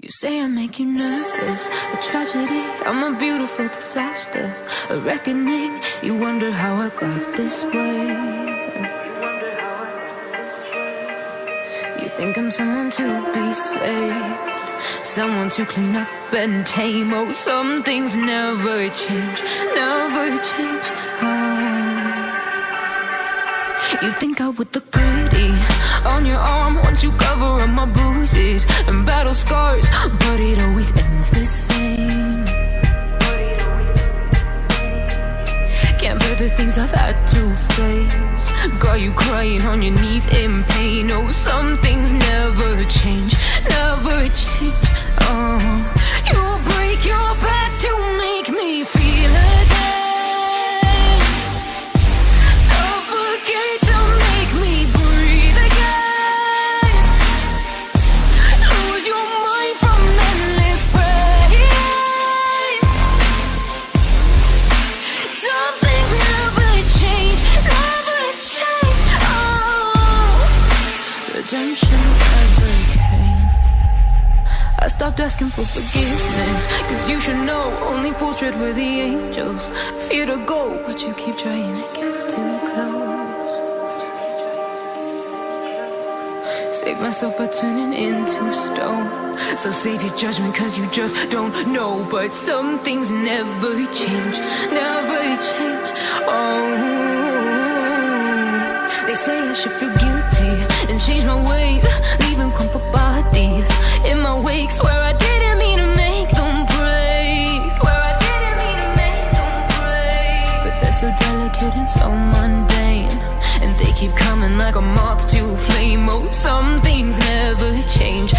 You say I make you nervous, a tragedy, I'm a beautiful disaster, a reckoning, you wonder how I got this way. You think I'm someone to be saved, someone to clean up and tame. Oh, some things never change, never change. Oh. You think I would look pretty on your arm once you cover up my bruises and battle scars, but it always ends the same. Can't bear the things I've had to face, got you crying on your knees in pain. Oh, some things never change, never change. Oh, you'll break your back to make me feel again, suffocate to make me breathe again, lose your mind from endless pain. Some things never change, never change. Oh, redemption never came. I stopped asking for forgiveness, cause you should know only fools tread where the angels fear to go, but you keep trying to get too close. Save myself by turning into stone, so save your judgment cause you just don't know. But some things never change, never change. Oh, they say I should feel guilty and change my ways, leaving crumpled bodies in my wake. Swear I didn't mean to make them break, swear I didn't mean to make them break. But they're so delicate and so mundane, and they keep coming like a moth to a flame. Oh, some things never change,